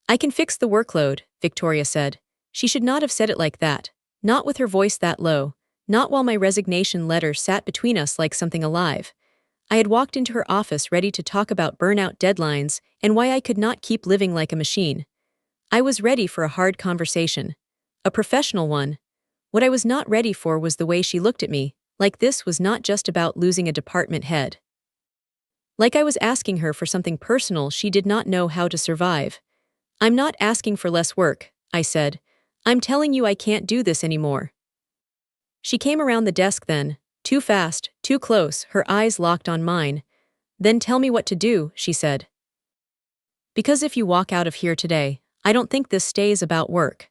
I can fix the workload, Victoria said. She should not have said it like that. Not with her voice that low. Not while my resignation letter sat between us like something alive. I had walked into her office ready to talk about burnout deadlines and why I could not keep living like a machine. I was ready for a hard conversation. A professional one. What I was not ready for was the way she looked at me, like this was not just about losing a department head. Like I was asking her for something personal she did not know how to survive. I'm not asking for less work, I said. I'm telling you I can't do this anymore. She came around the desk then, too fast, too close, her eyes locked on mine. Then tell me what to do, she said. Because if you walk out of here today, I don't think this stays about work.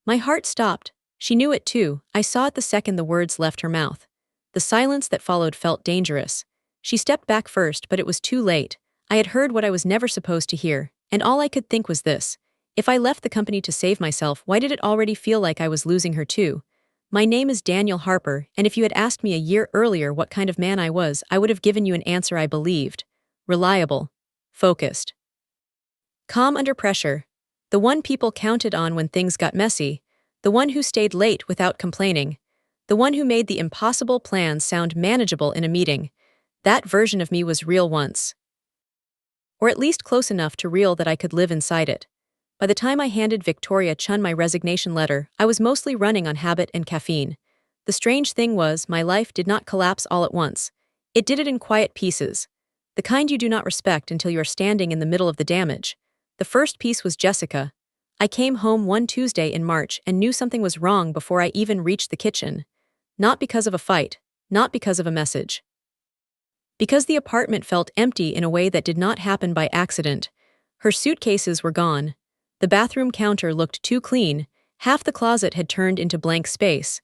My heart stopped. She knew it too. I saw it the second the words left her mouth. The silence that followed felt dangerous. She stepped back first, but it was too late. I had heard what I was never supposed to hear, and all I could think was this. If I left the company to save myself, why did it already feel like I was losing her too? My name is Daniel Harper, and if you had asked me a year earlier what kind of man I was, I would have given you an answer I believed. Reliable. Focused. Calm under pressure. The one people counted on when things got messy. The one who stayed late without complaining. The one who made the impossible plans sound manageable in a meeting. That version of me was real once. Or at least close enough to real that I could live inside it. By the time I handed Victoria Chun my resignation letter, I was mostly running on habit and caffeine. The strange thing was, my life did not collapse all at once. It did it in quiet pieces. The kind you do not respect until you are standing in the middle of the damage. The first piece was Jessica. I came home one Tuesday in March and knew something was wrong before I even reached the kitchen. Not because of a fight, not because of a message. Because the apartment felt empty in a way that did not happen by accident. Her suitcases were gone. The bathroom counter looked too clean, half the closet had turned into blank space.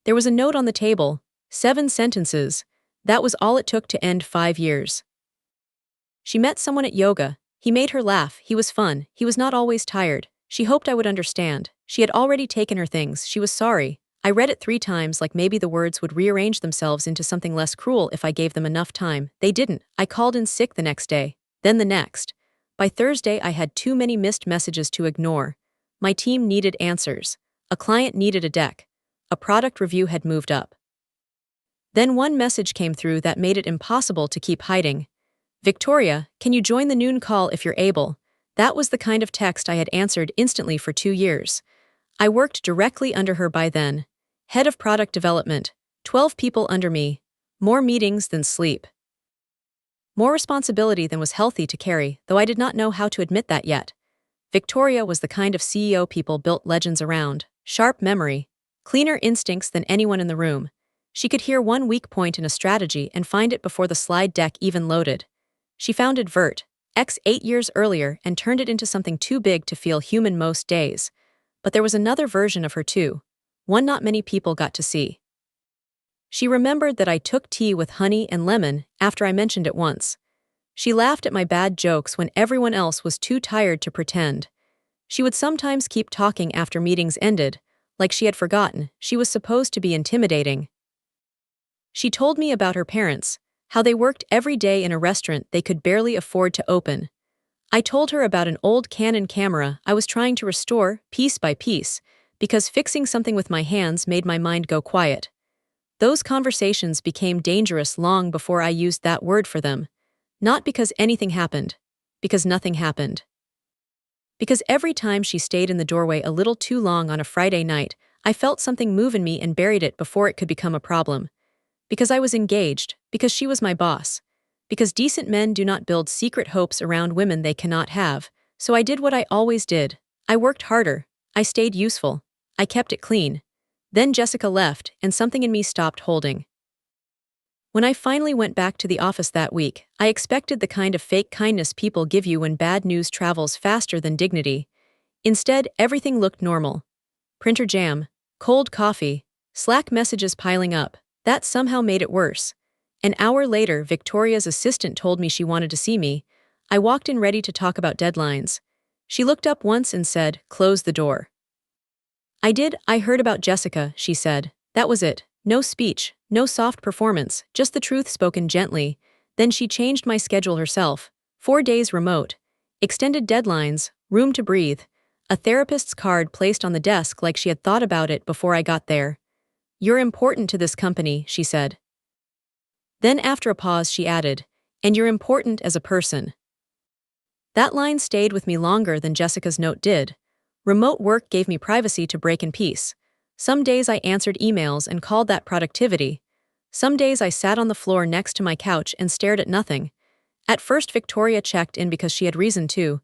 There was a note on the table, 7 sentences. That was all it took to end 5 years. She met someone at yoga. He made her laugh, he was fun, he was not always tired. She hoped I would understand. She had already taken her things, she was sorry. I read it 3 times like maybe the words would rearrange themselves into something less cruel if I gave them enough time. They didn't. I called in sick the next day, then the next. By Thursday I had too many missed messages to ignore. My team needed answers. A client needed a deck. A product review had moved up. Then one message came through that made it impossible to keep hiding. Victoria, can you join the noon call if you're able? That was the kind of text I had answered instantly for 2 years. I worked directly under her by then. Head of product development, 12 people under me. More meetings than sleep. More responsibility than was healthy to carry, though I did not know how to admit that yet. Victoria was the kind of CEO people built legends around. Sharp memory. Cleaner instincts than anyone in the room. She could hear one weak point in a strategy and find it before the slide deck even loaded. She founded Vert, X 8 years earlier, and turned it into something too big to feel human most days. But there was another version of her too. One not many people got to see. She remembered that I took tea with honey and lemon after I mentioned it once. She laughed at my bad jokes when everyone else was too tired to pretend. She would sometimes keep talking after meetings ended, like she had forgotten she was supposed to be intimidating. She told me about her parents, how they worked every day in a restaurant they could barely afford to open. I told her about an old Canon camera I was trying to restore piece by piece, because fixing something with my hands made my mind go quiet. Those conversations became dangerous long before I used that word for them. Not because anything happened, because nothing happened. Because every time she stayed in the doorway a little too long on a Friday night, I felt something move in me and buried it before it could become a problem. Because I was engaged, because she was my boss. Because decent men do not build secret hopes around women they cannot have, so I did what I always did. I worked harder. I stayed useful. I kept it clean. Then Jessica left, and something in me stopped holding. When I finally went back to the office that week, I expected the kind of fake kindness people give you when bad news travels faster than dignity. Instead, everything looked normal. Printer jam, cold coffee, Slack messages piling up. That somehow made it worse. An hour later, Victoria's assistant told me she wanted to see me. I walked in ready to talk about deadlines. She looked up once and said, "Close the door." I did. I heard about Jessica, she said. That was it. No speech, no soft performance, just the truth spoken gently. Then she changed my schedule herself. 4 days remote. Extended deadlines, room to breathe, a therapist's card placed on the desk like she had thought about it before I got there. "You're important to this company," she said. Then after a pause she added, "And you're important as a person." That line stayed with me longer than Jessica's note did. Remote work gave me privacy to break in peace. Some days I answered emails and called that productivity. Some days I sat on the floor next to my couch and stared at nothing. At first Victoria checked in because she had reason to.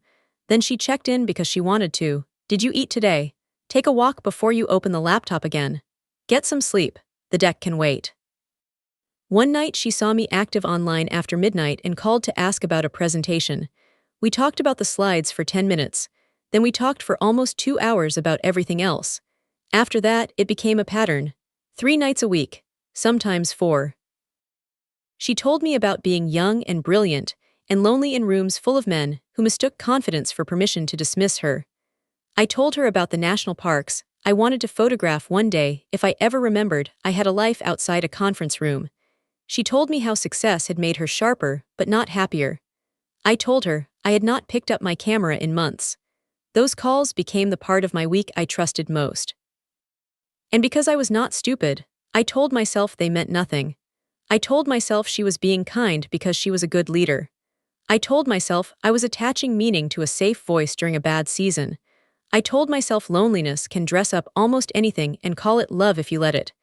Then she checked in because she wanted to. "Did you eat today? Take a walk before you open the laptop again. Get some sleep. The deck can wait." One night she saw me active online after midnight and called to ask about a presentation. We talked about the slides for 10 minutes. Then we talked for almost 2 hours about everything else. After that, it became a pattern. 3 nights a week, sometimes 4. She told me about being young and brilliant, and lonely in rooms full of men who mistook confidence for permission to dismiss her. I told her about the national parks I wanted to photograph one day if I ever remembered I had a life outside a conference room. She told me how success had made her sharper but not happier. I told her I had not picked up my camera in months. Those calls became the part of my week I trusted most. And because I was not stupid, I told myself they meant nothing. I told myself she was being kind because she was a good leader. I told myself I was attaching meaning to a safe voice during a bad season. I told myself loneliness can dress up almost anything and call it love if you let it.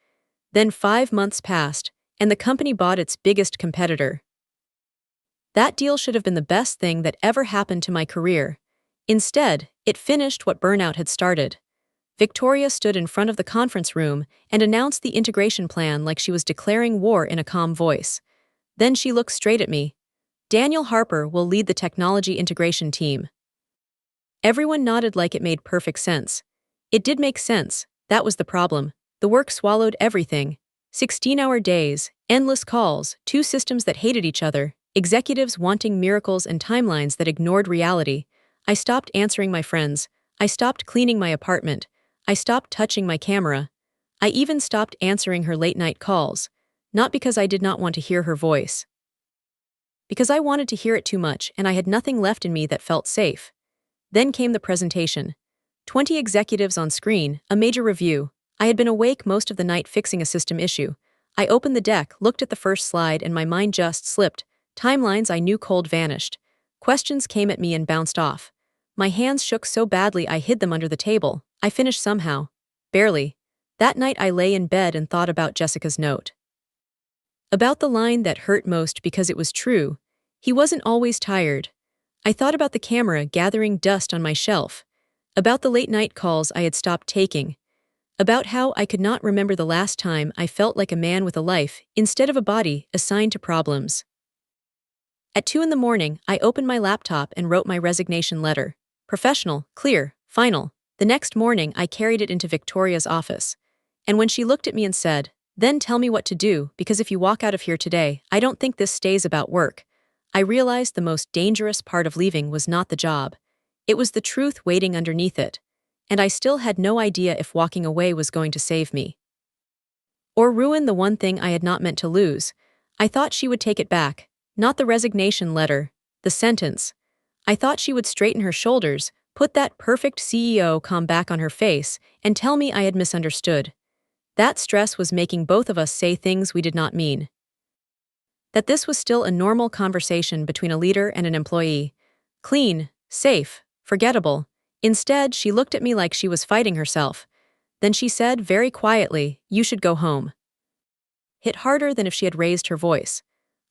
Then 5 months passed, and the company bought its biggest competitor. That deal should have been the best thing that ever happened to my career. Instead, it finished what burnout had started. Victoria stood in front of the conference room and announced the integration plan like she was declaring war in a calm voice. Then she looked straight at me. "Daniel Harper will lead the technology integration team." Everyone nodded like it made perfect sense. It did make sense, that was the problem. The work swallowed everything. 16-hour days, endless calls, 2 systems that hated each other, executives wanting miracles and timelines that ignored reality. I stopped answering my friends. I stopped cleaning my apartment. I stopped touching my camera. I even stopped answering her late-night calls. Not because I did not want to hear her voice. Because I wanted to hear it too much and I had nothing left in me that felt safe. Then came the presentation. 20 executives on screen, a major review. I had been awake most of the night fixing a system issue. I opened the deck, looked at the first slide, and my mind just slipped. Timelines I knew cold vanished. Questions came at me and bounced off. My hands shook so badly I hid them under the table. I finished somehow. Barely. That night I lay in bed and thought about Jessica's note. About the line that hurt most because it was true. He wasn't always tired. I thought about the camera gathering dust on my shelf. About the late-night calls I had stopped taking. About how I could not remember the last time I felt like a man with a life instead of a body assigned to problems. At 2 in the morning, I opened my laptop and wrote my resignation letter. Professional, clear, final. The next morning, I carried it into Victoria's office. And when she looked at me and said, "Then tell me what to do, because if you walk out of here today, I don't think this stays about work," I realized the most dangerous part of leaving was not the job. It was the truth waiting underneath it. And I still had no idea if walking away was going to save me. Or ruin the one thing I had not meant to lose. I thought she would take it back. Not the resignation letter, the sentence. I thought she would straighten her shoulders, put that perfect CEO calm back on her face, and tell me I had misunderstood. That stress was making both of us say things we did not mean. That this was still a normal conversation between a leader and an employee. Clean, safe, forgettable. Instead, she looked at me like she was fighting herself. Then she said very quietly, "You should go home." Hit harder than if she had raised her voice.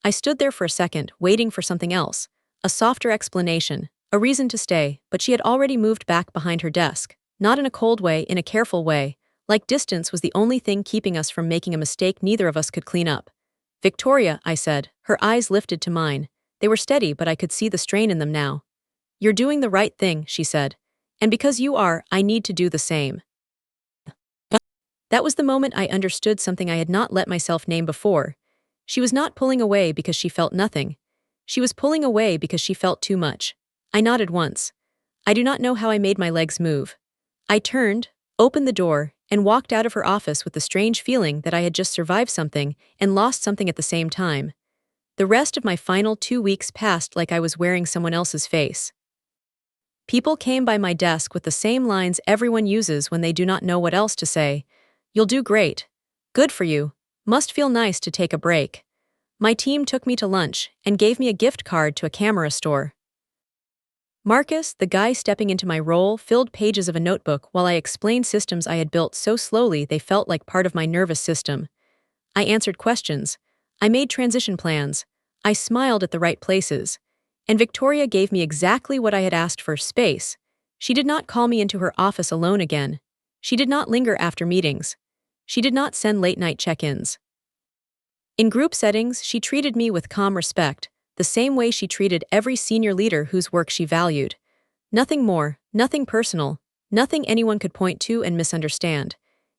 I stood there for a second, waiting for something else. A softer explanation, a reason to stay, but she had already moved back behind her desk. Not in a cold way, in a careful way. Like distance was the only thing keeping us from making a mistake neither of us could clean up. "Victoria," I said, her eyes lifted to mine. They were steady, but I could see the strain in them now. "You're doing the right thing," she said. "And because you are, I need to do the same." That was the moment I understood something I had not let myself name before. She was not pulling away because she felt nothing. She was pulling away because she felt too much. I nodded once. I do not know how I made my legs move. I turned, opened the door, and walked out of her office with the strange feeling that I had just survived something and lost something at the same time. The rest of my final 2 weeks passed like I was wearing someone else's face. People came by my desk with the same lines everyone uses when they do not know what else to say. You'll do great. Good for you. Must feel nice to take a break. My team took me to lunch and gave me a gift card to a camera store. Marcus, the guy stepping into my role, filled pages of a notebook while I explained systems I had built so slowly they felt like part of my nervous system. I answered questions. I made transition plans. I smiled at the right places. And Victoria gave me exactly what I had asked for: space. She did not call me into her office alone again. She did not linger after meetings. She did not send late-night check-ins. In group settings, she treated me with calm respect, the same way she treated every senior leader whose work she valued. Nothing more, nothing personal, nothing anyone could point to and misunderstand.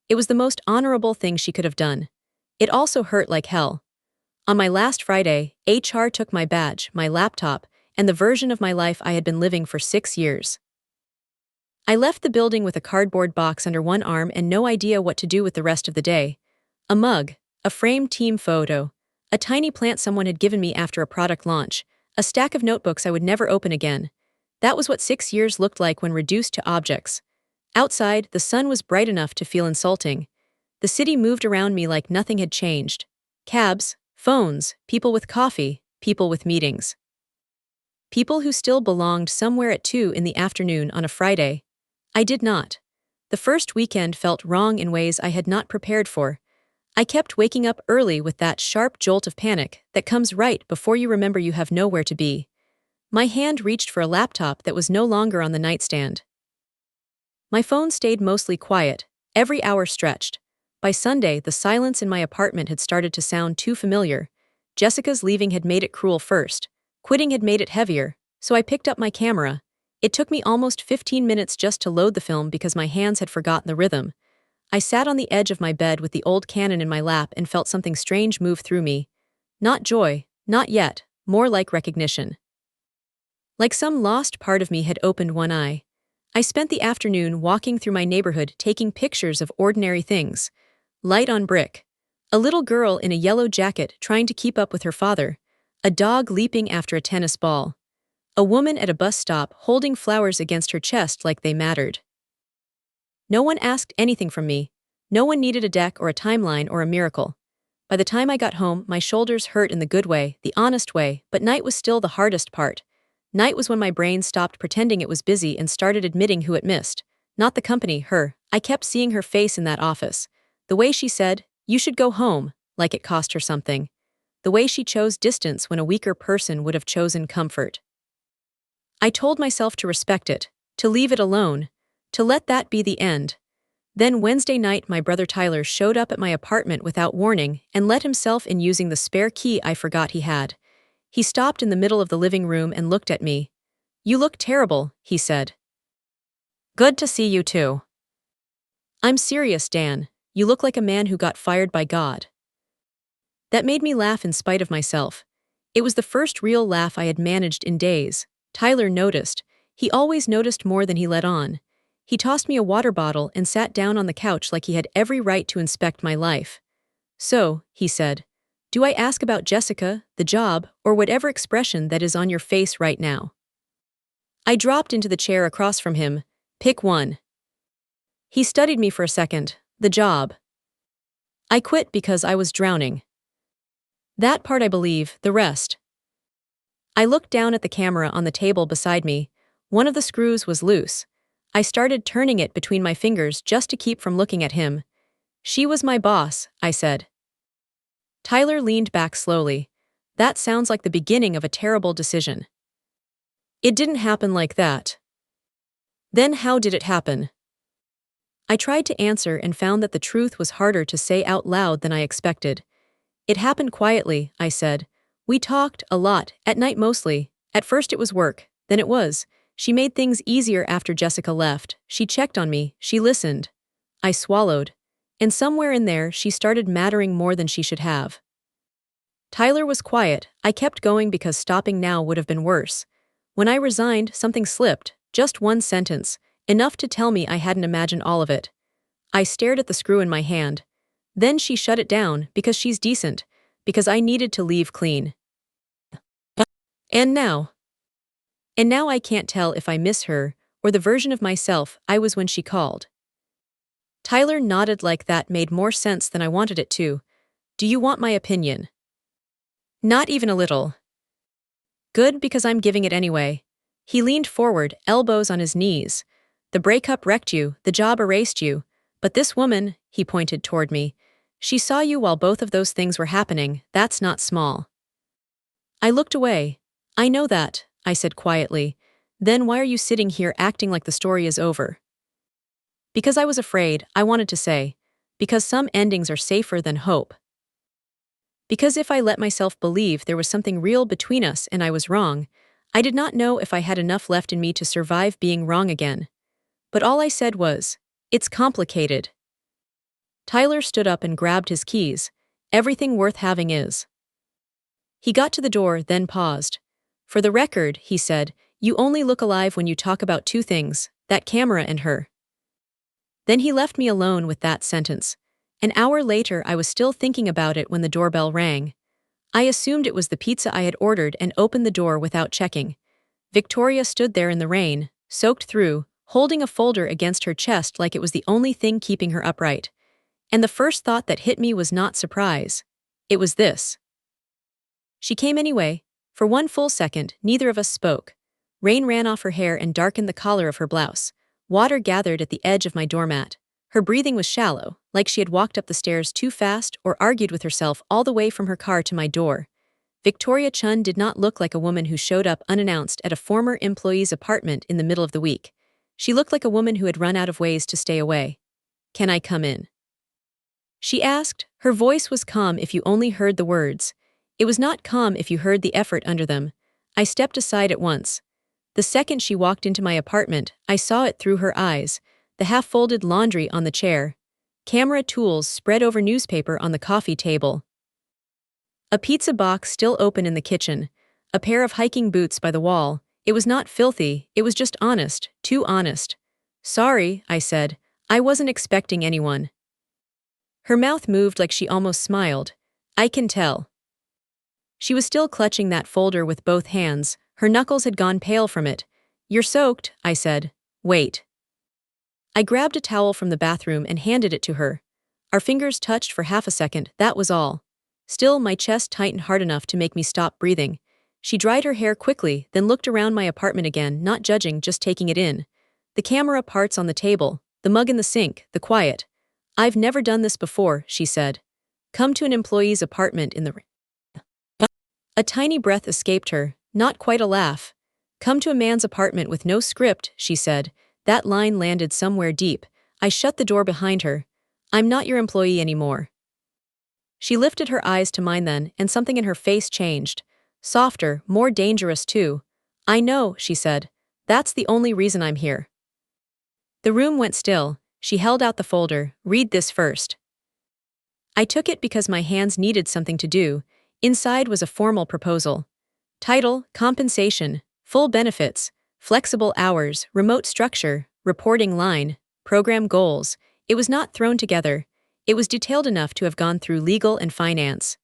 It was the most honorable thing she could have done. It also hurt like hell. On my last Friday, HR took my badge, my laptop, and the version of my life I had been living for 6 years. I left the building with a cardboard box under one arm and no idea what to do with the rest of the day. A mug, a framed team photo, a tiny plant someone had given me after a product launch, a stack of notebooks I would never open again. That was what 6 years looked like when reduced to objects. Outside, the sun was bright enough to feel insulting. The city moved around me like nothing had changed. Cabs, phones, people with coffee, people with meetings. People who still belonged somewhere at 2 in the afternoon on a Friday. I did not. The first weekend felt wrong in ways I had not prepared for. I kept waking up early with that sharp jolt of panic that comes right before you remember you have nowhere to be. My hand reached for a laptop that was no longer on the nightstand. My phone stayed mostly quiet, every hour stretched. By Sunday, the silence in my apartment had started to sound too familiar. Jessica's leaving had made it cruel first. Quitting had made it heavier, so I picked up my camera. It took me almost 15 minutes just to load the film because my hands had forgotten the rhythm. I sat on the edge of my bed with the old Canon in my lap and felt something strange move through me. Not joy, not yet, more like recognition. Like some lost part of me had opened one eye. I spent the afternoon walking through my neighborhood taking pictures of ordinary things. Light on brick. A little girl in a yellow jacket trying to keep up with her father. A dog leaping after a tennis ball. A woman at a bus stop holding flowers against her chest like they mattered. No one asked anything from me. No one needed a deck or a timeline or a miracle. By the time I got home, my shoulders hurt in the good way, the honest way, but night was still the hardest part. Night was when my brain stopped pretending it was busy and started admitting who it missed. Not the company, her. I kept seeing her face in that office. The way she said, "You should go home," like it cost her something. The way she chose distance when a weaker person would have chosen comfort. I told myself to respect it, to leave it alone, to let that be the end. Then Wednesday night my brother Tyler showed up at my apartment without warning and let himself in using the spare key I forgot he had. He stopped in the middle of the living room and looked at me. "You look terrible," he said. "Good to see you too." "I'm serious, Dan. You look like a man who got fired by God." That made me laugh in spite of myself. It was the first real laugh I had managed in days. Tyler noticed. He always noticed more than he let on. He tossed me a water bottle and sat down on the couch like he had every right to inspect my life. "So," he said, "do I ask about Jessica, the job, or whatever expression that is on your face right now?" I dropped into the chair across from him. "Pick one." He studied me for a second. "The job." "I quit because I was drowning." "That part I believe, the rest." I looked down at the camera on the table beside me. One of the screws was loose. I started turning it between my fingers just to keep from looking at him. "She was my boss," I said. Tyler leaned back slowly. "That sounds like the beginning of a terrible decision." "It didn't happen like that." "Then how did it happen?" I tried to answer and found that the truth was harder to say out loud than I expected. "It happened quietly," I said. "We talked a lot, at night mostly. At first it was work, then it was. She made things easier after Jessica left. She checked on me, she listened." I swallowed. And somewhere in there she started mattering more than she should have. Tyler was quiet. I kept going because stopping now would have been worse. When I resigned, something slipped, just one sentence, enough to tell me I hadn't imagined all of it. I stared at the screw in my hand. Then she shut it down, because she's decent, because I needed to leave clean. And now? And now I can't tell if I miss her, or the version of myself I was when she called. Tyler nodded like that made more sense than I wanted it to. Do you want my opinion? Not even a little. Good, because I'm giving it anyway. He leaned forward, elbows on his knees. The breakup wrecked you, the job erased you. But this woman, he pointed toward me, she saw you while both of those things were happening. That's not small. I looked away. I know that, I said quietly. Then why are you sitting here acting like the story is over? Because I was afraid, I wanted to say. Because some endings are safer than hope. Because if I let myself believe there was something real between us and I was wrong, I did not know if I had enough left in me to survive being wrong again. But all I said was, it's complicated. Tyler stood up and grabbed his keys. Everything worth having is. He got to the door, then paused. For the record, he said, you only look alive when you talk about two things, that camera and her. Then he left me alone with that sentence. An hour later, I was still thinking about it when the doorbell rang. I assumed it was the pizza I had ordered and opened the door without checking. Victoria stood there in the rain, soaked through, holding a folder against her chest like it was the only thing keeping her upright. And the first thought that hit me was not surprise. It was this. She came anyway. For one full second, neither of us spoke. Rain ran off her hair and darkened the collar of her blouse. Water gathered at the edge of my doormat. Her breathing was shallow, like she had walked up the stairs too fast or argued with herself all the way from her car to my door. Victoria Chun did not look like a woman who showed up unannounced at a former employee's apartment in the middle of the week. She looked like a woman who had run out of ways to stay away. Can I come in? She asked. Her voice was calm if you only heard the words. It was not calm if you heard the effort under them. I stepped aside at once. The second she walked into my apartment, I saw it through her eyes, the half-folded laundry on the chair, camera tools spread over newspaper on the coffee table, a pizza box still open in the kitchen, a pair of hiking boots by the wall. It was not filthy, it was just honest, too honest. Sorry, I said. I wasn't expecting anyone. Her mouth moved like she almost smiled. I can tell. She was still clutching that folder with both hands. Her knuckles had gone pale from it. You're soaked, I said. Wait. I grabbed a towel from the bathroom and handed it to her. Our fingers touched for half a second, that was all. Still, my chest tightened hard enough to make me stop breathing. She dried her hair quickly, then looked around my apartment again, not judging, just taking it in. The camera parts on the table, the mug in the sink, the quiet. I've never done this before, she said. Come to an employee's apartment in the... A tiny breath escaped her, not quite a laugh. Come to a man's apartment with no script, she said. That line landed somewhere deep. I shut the door behind her. I'm not your employee anymore. She lifted her eyes to mine then, and something in her face changed. Softer, more dangerous too. I know, she said. That's the only reason I'm here. The room went still. She held out the folder. Read this first. I took it because my hands needed something to do. Inside was a formal proposal. Title, compensation, full benefits, flexible hours, remote structure, reporting line, program goals. It was not thrown together. It was detailed enough to have gone through legal and finance.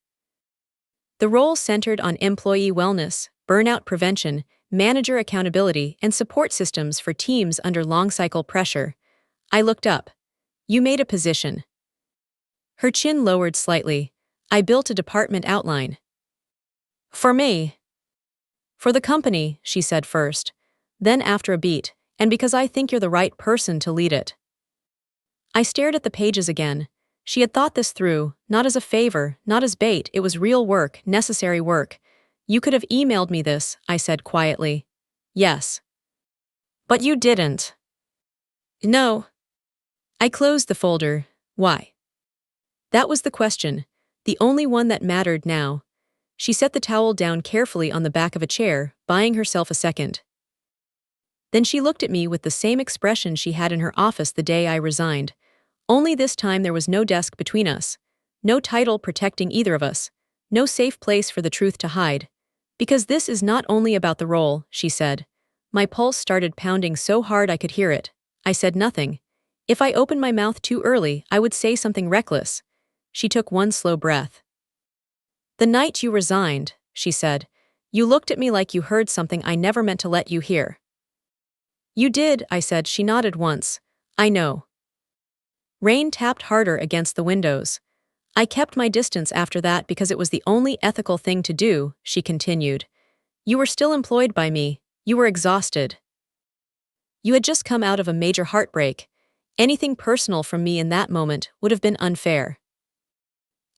The role centered on employee wellness, burnout prevention, manager accountability, and support systems for teams under long-cycle pressure. I looked up. You made a position. Her chin lowered slightly. I built a department outline. For me. For the company, she said first. Then after a beat, and because I think you're the right person to lead it. I stared at the pages again. She had thought this through, not as a favor, not as bait, it was real work, necessary work. You could have emailed me this, I said quietly. Yes. But you didn't. No. I closed the folder. Why? That was the question, the only one that mattered now. She set the towel down carefully on the back of a chair, buying herself a second. Then she looked at me with the same expression she had in her office the day I resigned. Only this time there was no desk between us, no title protecting either of us, no safe place for the truth to hide. Because this is not only about the role, she said. My pulse started pounding so hard I could hear it. I said nothing. If I opened my mouth too early, I would say something reckless. She took one slow breath. The night you resigned, she said, you looked at me like you heard something I never meant to let you hear. You did, I said. She nodded once. I know. Rain tapped harder against the windows. I kept my distance after that because it was the only ethical thing to do, she continued. You were still employed by me. You were exhausted. You had just come out of a major heartbreak. Anything personal from me in that moment would have been unfair.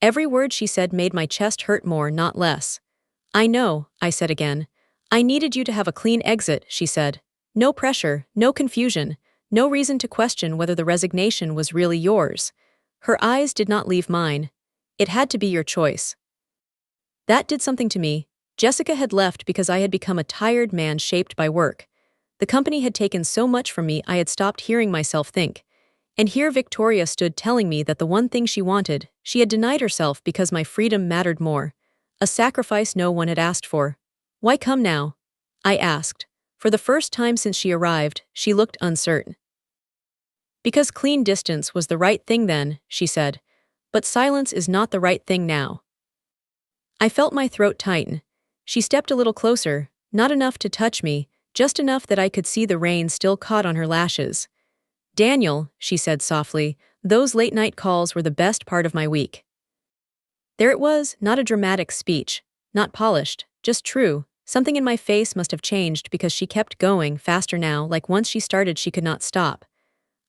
Every word she said made my chest hurt more, not less. I know, I said again. I needed you to have a clean exit, she said. No pressure, no confusion, no reason to question whether the resignation was really yours. Her eyes did not leave mine. It had to be your choice. That did something to me. Jessica had left because I had become a tired man shaped by work. The company had taken so much from me I had stopped hearing myself think. And here Victoria stood telling me that the one thing she wanted, she had denied herself because my freedom mattered more. A sacrifice no one had asked for. Why come now? I asked. For the first time since she arrived, she looked uncertain. Because clean distance was the right thing then, she said. But silence is not the right thing now. I felt my throat tighten. She stepped a little closer, not enough to touch me, just enough that I could see the rain still caught on her lashes. Daniel, she said softly, those late-night calls were the best part of my week. There it was, not a dramatic speech, not polished, just true. Something in my face must have changed because she kept going, faster now, like once she started she could not stop.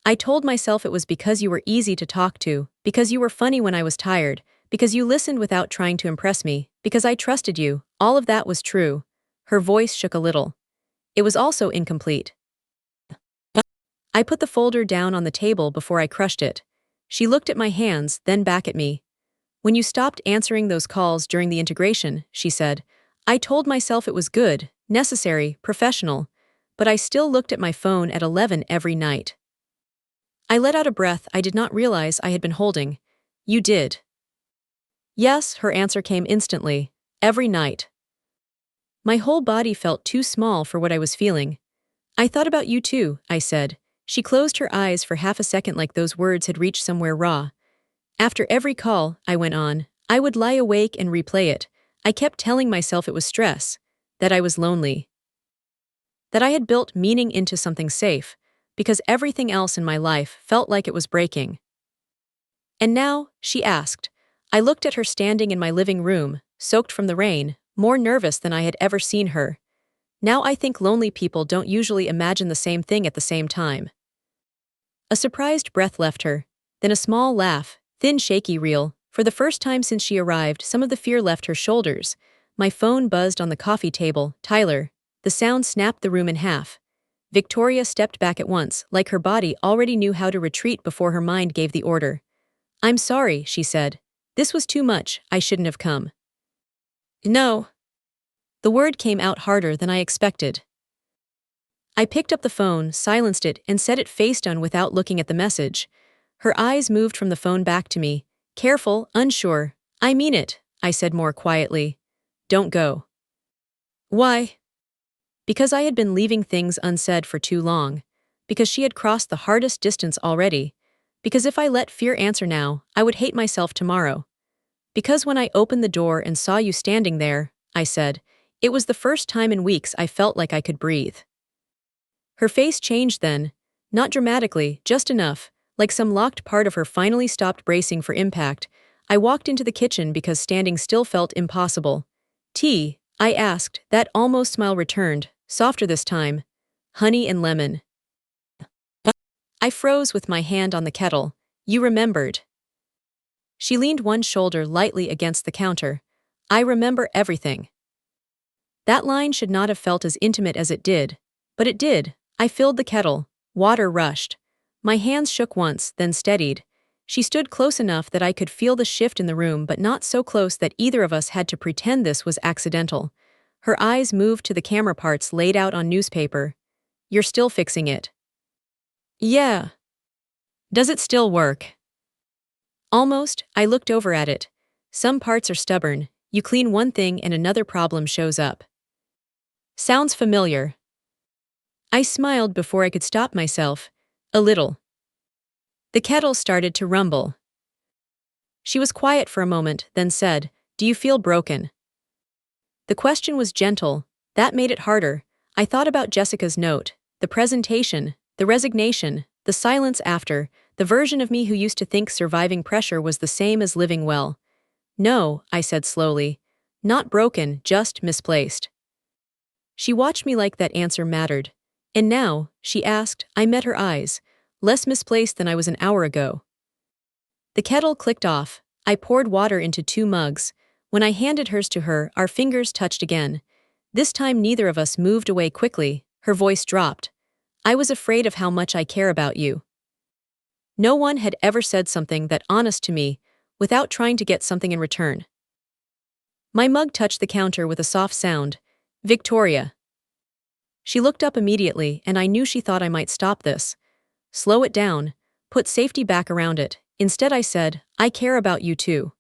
I told myself it was because you were easy to talk to, because you were funny when I was tired, because you listened without trying to impress me, because I trusted you. All of that was true. Her voice shook a little. It was also incomplete. I put the folder down on the table before I crushed it. She looked at my hands, then back at me. When you stopped answering those calls during the integration, she said, I told myself it was good, necessary, professional, but I still looked at my phone at 11 every night. I let out a breath I did not realize I had been holding. You did. Yes, her answer came instantly. Every night. My whole body felt too small for what I was feeling. I thought about you too, I said. She closed her eyes for half a second like those words had reached somewhere raw. After every call, I went on, I would lie awake and replay it. I kept telling myself it was stress, that I was lonely, that I had built meaning into something safe, because everything else in my life felt like it was breaking. And now, she asked. I looked at her standing in my living room, soaked from the rain, more nervous than I had ever seen her. Now I think lonely people don't usually imagine the same thing at the same time. A surprised breath left her, then a small laugh, thin, shaky, real. For the first time since she arrived, some of the fear left her shoulders. My phone buzzed on the coffee table. Tyler. The sound snapped the room in half. Victoria stepped back at once, like her body already knew how to retreat before her mind gave the order. I'm sorry, she said. This was too much, I shouldn't have come. No. The word came out harder than I expected. I picked up the phone, silenced it, and set it face down without looking at the message. Her eyes moved from the phone back to me. Careful, unsure. I mean it, I said more quietly. Don't go. Why? Because I had been leaving things unsaid for too long. Because she had crossed the hardest distance already. Because if I let fear answer now, I would hate myself tomorrow. Because when I opened the door and saw you standing there, I said, it was the first time in weeks I felt like I could breathe. Her face changed then, not dramatically, just enough, like some locked part of her finally stopped bracing for impact. I walked into the kitchen because standing still felt impossible. Tea, I asked, that almost smile returned, softer this time. Honey and lemon. I froze with my hand on the kettle. You remembered. She leaned one shoulder lightly against the counter. I remember everything. That line should not have felt as intimate as it did, but it did. I filled the kettle. Water rushed. My hands shook once, then steadied. She stood close enough that I could feel the shift in the room, but not so close that either of us had to pretend this was accidental. Her eyes moved to the camera parts laid out on newspaper. You're still fixing it. Yeah. Does it still work? Almost. I looked over at it. Some parts are stubborn. You clean one thing and another problem shows up. Sounds familiar. I smiled before I could stop myself. A little. The kettle started to rumble. She was quiet for a moment, then said, Do you feel broken? The question was gentle. That made it harder. I thought about Jessica's note. the presentation, the resignation, the silence after, the version of me who used to think surviving pressure was the same as living well. No, I said slowly. Not broken, just misplaced. She watched me like that answer mattered. And now, she asked, I met her eyes, less misplaced than I was an hour ago. The kettle clicked off. I poured water into 2 mugs. When I handed hers to her, our fingers touched again. This time neither of us moved away quickly. Her voice dropped. I was afraid of how much I care about you. No one had ever said something that honest to me, without trying to get something in return. My mug touched the counter with a soft sound. Victoria. She looked up immediately, and I knew she thought I might stop this. Slow it down. Put safety back around it. Instead I said, I care about you too.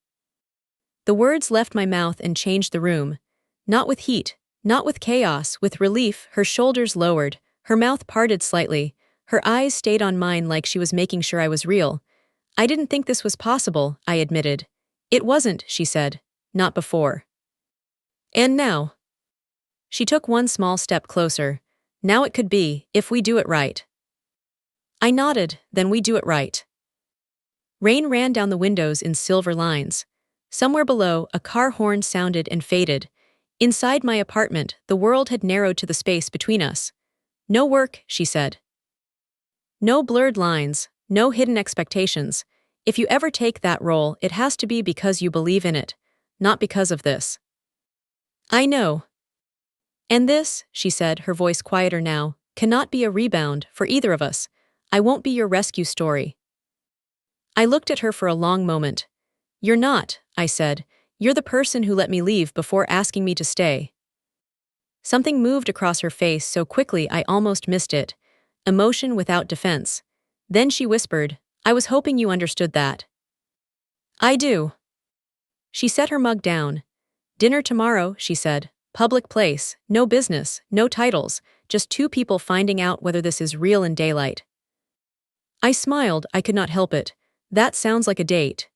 The words left my mouth and changed the room. Not with heat, not with chaos, with relief. Her shoulders lowered, her mouth parted slightly, her eyes stayed on mine like she was making sure I was real. I didn't think this was possible, I admitted. It wasn't, she said. Not before. And now? She took one small step closer. Now it could be, if we do it right. I nodded, then we do it right. Rain ran down the windows in silver lines. Somewhere below, a car horn sounded and faded. Inside my apartment, the world had narrowed to the space between us. No work, she said. No blurred lines, no hidden expectations. If you ever take that role, it has to be because you believe in it, not because of this. I know. And this, she said, her voice quieter now, cannot be a rebound for either of us. I won't be your rescue story. I looked at her for a long moment. You're not, I said. You're the person who let me leave before asking me to stay. Something moved across her face so quickly I almost missed it. Emotion without defense. Then she whispered, I was hoping you understood that. I do. She set her mug down. Dinner tomorrow, she said. Public place, no business, no titles, just 2 people finding out whether this is real in daylight. I smiled, I could not help it. That sounds like a date.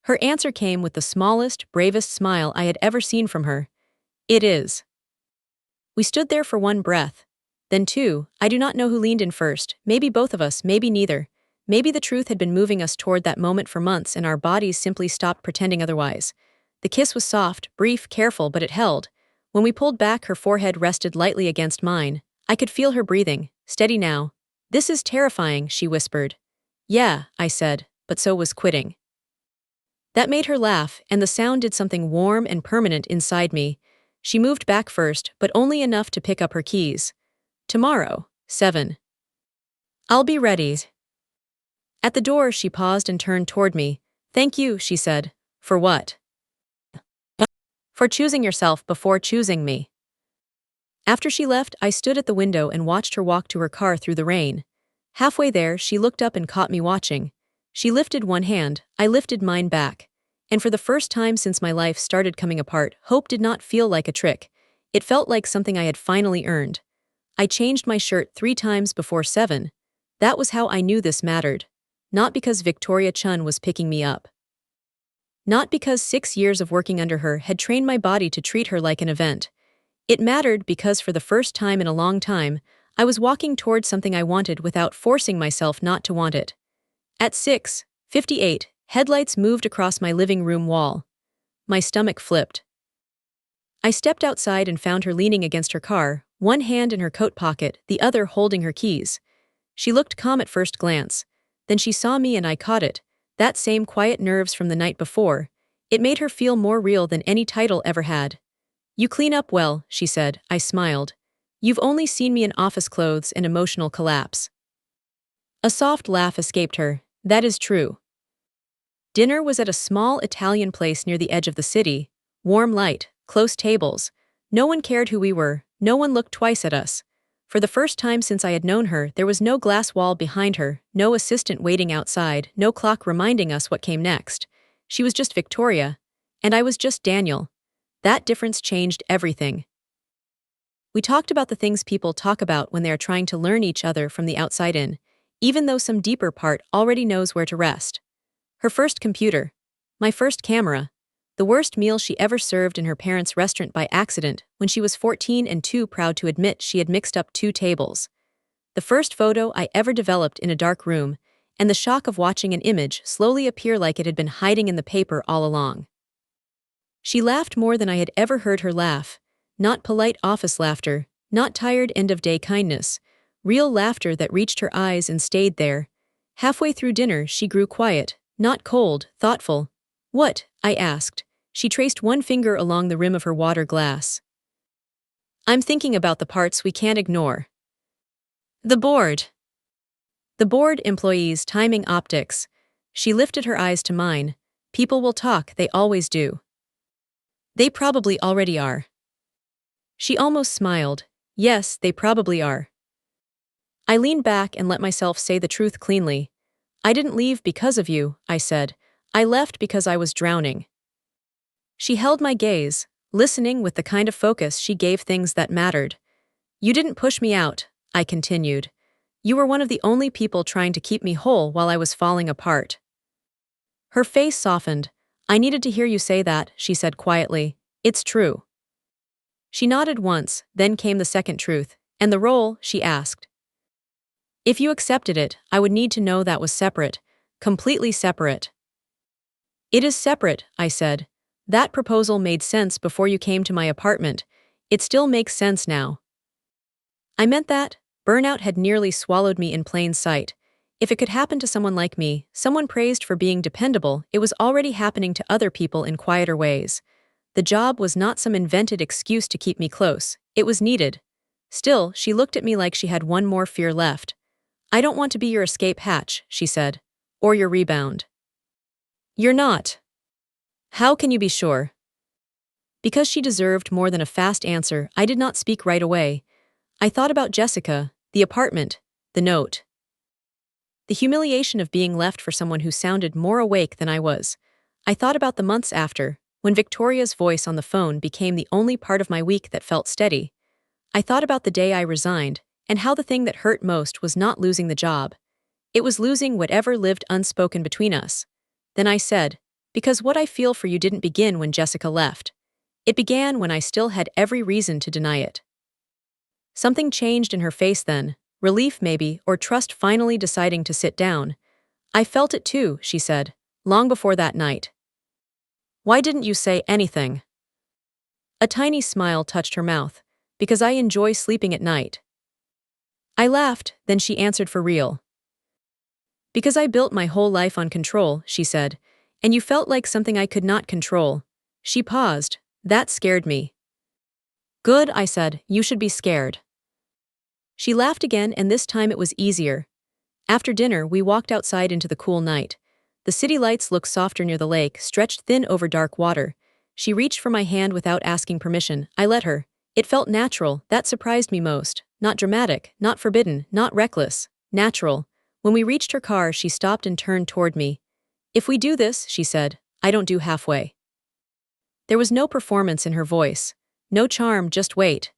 Her answer came with the smallest, bravest smile I had ever seen from her. It is. We stood there for 1 breath. Then 2, I do not know who leaned in first, maybe both of us, maybe neither. Maybe the truth had been moving us toward that moment for months and our bodies simply stopped pretending otherwise. The kiss was soft, brief, careful, but it held. When we pulled back, her forehead rested lightly against mine. I could feel her breathing, steady now. This is terrifying, she whispered. Yeah, I said, but so was quitting. That made her laugh, and the sound did something warm and permanent inside me. She moved back first, but only enough to pick up her keys. Tomorrow, 7. I'll be ready. At the door, she paused and turned toward me. Thank you, she said. For what? For choosing yourself before choosing me. After she left, I stood at the window and watched her walk to her car through the rain. Halfway there, she looked up and caught me watching. She lifted one hand, I lifted mine back. And for the first time since my life started coming apart, hope did not feel like a trick. It felt like something I had finally earned. I changed my shirt 3 times before 7. That was how I knew this mattered. Not because Victoria Chun was picking me up. Not because 6 years of working under her had trained my body to treat her like an event. It mattered because for the first time in a long time, I was walking towards something I wanted without forcing myself not to want it. At 6:58, headlights moved across my living room wall. My stomach flipped. I stepped outside and found her leaning against her car, one hand in her coat pocket, the other holding her keys. She looked calm at first glance. Then she saw me and I caught it. That same quiet nerves from the night before. It made her feel more real than any title ever had. You clean up well, she said. I smiled. You've only seen me in office clothes and emotional collapse. A soft laugh escaped her. That is true. Dinner was at a small Italian place near the edge of the city. Warm light, close tables. No one cared who we were, no one looked twice at us. For the first time since I had known her, there was no glass wall behind her, no assistant waiting outside, no clock reminding us what came next. She was just Victoria, and I was just Daniel. That difference changed everything. We talked about the things people talk about when they are trying to learn each other from the outside in, even though some deeper part already knows where to rest. Her first computer. My first camera. The worst meal she ever served in her parents' restaurant by accident when she was 14 and too proud to admit she had mixed up 2 tables. The first photo I ever developed in a dark room, and the shock of watching an image slowly appear like it had been hiding in the paper all along. She laughed more than I had ever heard her laugh, not polite office laughter, not tired end-of-day kindness, real laughter that reached her eyes and stayed there. Halfway through dinner, she grew quiet, not cold, thoughtful. "What?" I asked. She traced one finger along the rim of her water glass. "I'm thinking about the parts we can't ignore. The board." The board employees, timing optics. She lifted her eyes to mine. "People will talk, they always do. They probably already are." She almost smiled. "Yes, they probably are." I leaned back and let myself say the truth cleanly. "I didn't leave because of you," I said. "I left because I was drowning." She held my gaze, listening with the kind of focus she gave things that mattered. "You didn't push me out," I continued. "You were one of the only people trying to keep me whole while I was falling apart." Her face softened. "I needed to hear you say that," she said quietly. "It's true." She nodded once, then came the second truth. "And the role?" she asked. "If you accepted it, I would need to know that was separate. Completely separate." "It is separate," I said. "That proposal made sense before you came to my apartment. It still makes sense now." I meant that. Burnout had nearly swallowed me in plain sight. If it could happen to someone like me, someone praised for being dependable, it was already happening to other people in quieter ways. The job was not some invented excuse to keep me close. It was needed. Still, she looked at me like she had one more fear left. "I don't want to be your escape hatch," she said. "Or your rebound." "You're not." "How can you be sure?" Because she deserved more than a fast answer, I did not speak right away. I thought about Jessica, the apartment, the note. The humiliation of being left for someone who sounded more awake than I was. I thought about the months after, when Victoria's voice on the phone became the only part of my week that felt steady. I thought about the day I resigned, and how the thing that hurt most was not losing the job. It was losing whatever lived unspoken between us. Then I said, "Because what I feel for you didn't begin when Jessica left. It began when I still had every reason to deny it." Something changed in her face then, relief maybe, or trust finally deciding to sit down. "I felt it too," she said, "long before that night." "Why didn't you say anything?" A tiny smile touched her mouth. "Because I enjoy sleeping at night." I laughed, then she answered for real. "Because I built my whole life on control," she said, "and you felt like something I could not control." She paused. "That scared me." "Good," I said, "you should be scared." She laughed again, and this time it was easier. After dinner, we walked outside into the cool night. The city lights looked softer near the lake, stretched thin over dark water. She reached for my hand without asking permission. I let her. It felt natural. That surprised me most. Not dramatic, not forbidden, not reckless. Natural. When we reached her car, she stopped and turned toward me. "If we do this," she said, "I don't do halfway." There was no performance in her voice. No charm, just wait.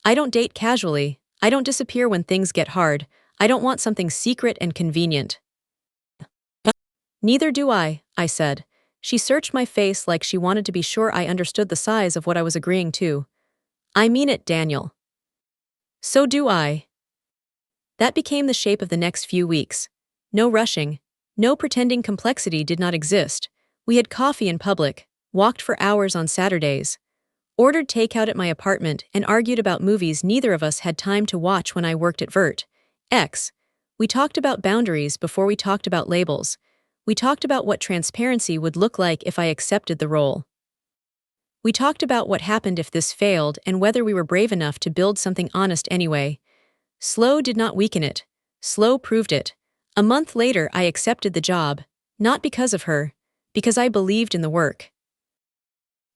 I don't date casually. I don't disappear when things get hard. I don't want something secret and convenient. "Neither do I," said. She searched my face like she wanted to be sure I understood the size of what I was agreeing to. "I mean it, Daniel." "So do I." That became the shape of the next few weeks. No rushing. No pretending complexity did not exist. We had coffee in public, walked for hours on Saturdays, ordered takeout at my apartment, and argued about movies neither of us had time to watch when I worked at Vert. X. We talked about boundaries before we talked about labels. We talked about what transparency would look like if I accepted the role. We talked about what happened if this failed and whether we were brave enough to build something honest anyway. Slow did not weaken it. Slow proved it. A month later, I accepted the job, not because of her, because I believed in the work.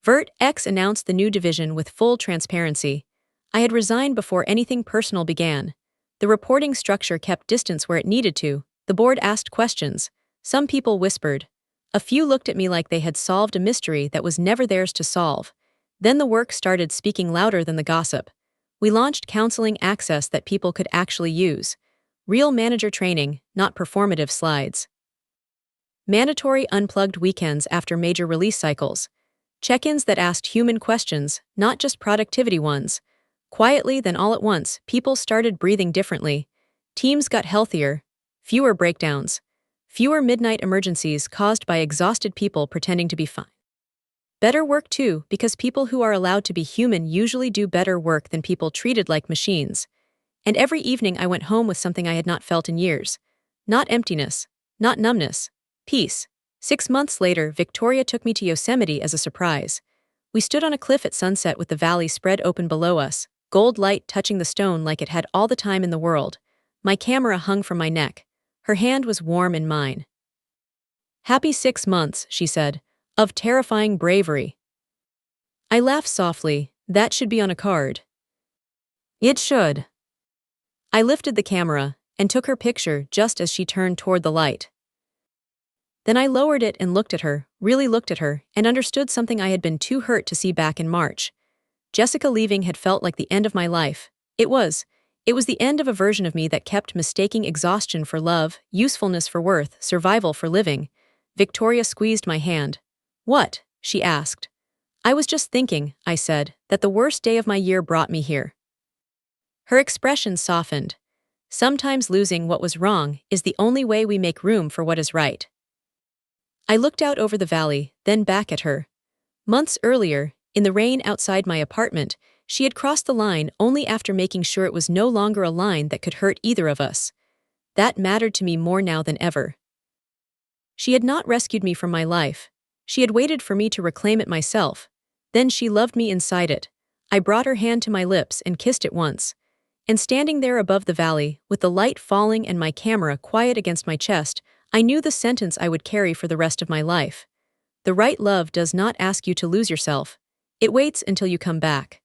Vert X announced the new division with full transparency. I had resigned before anything personal began. The reporting structure kept distance where it needed to. The board asked questions. Some people whispered. A few looked at me like they had solved a mystery that was never theirs to solve. Then the work started speaking louder than the gossip. We launched counseling access that people could actually use. Real manager training, not performative slides. Mandatory unplugged weekends after major release cycles. Check-ins that asked human questions, not just productivity ones. Quietly, then all at once, people started breathing differently. Teams got healthier, fewer breakdowns, fewer midnight emergencies caused by exhausted people pretending to be fine. Better work too, because people who are allowed to be human usually do better work than people treated like machines. And every evening I went home with something I had not felt in years. Not emptiness, not numbness, peace. 6 months later, Victoria took me to Yosemite as a surprise. We stood on a cliff at sunset with the valley spread open below us, gold light touching the stone like it had all the time in the world. My camera hung from my neck. Her hand was warm in mine. "Happy 6 months," she said, "of terrifying bravery." I laughed softly. That should be on a card. It should. I lifted the camera and took her picture just as she turned toward the light. Then I lowered it and looked at her, really looked at her, and understood something I had been too hurt to see back in March. Jessica leaving had felt like the end of my life. It was the end of a version of me that kept mistaking exhaustion for love, usefulness for worth, survival for living. Victoria squeezed my hand. "What?" she asked. "I was just thinking," I said, "that the worst day of my year brought me here." Her expression softened. Sometimes losing what was wrong is the only way we make room for what is right. I looked out over the valley, then back at her. Months earlier, in the rain outside my apartment, she had crossed the line only after making sure it was no longer a line that could hurt either of us. That mattered to me more now than ever. She had not rescued me from my life. She had waited for me to reclaim it myself. Then she loved me inside it. I brought her hand to my lips and kissed it once. And standing there above the valley, with the light falling and my camera quiet against my chest, I knew the sentence I would carry for the rest of my life. The right love does not ask you to lose yourself. It waits until you come back.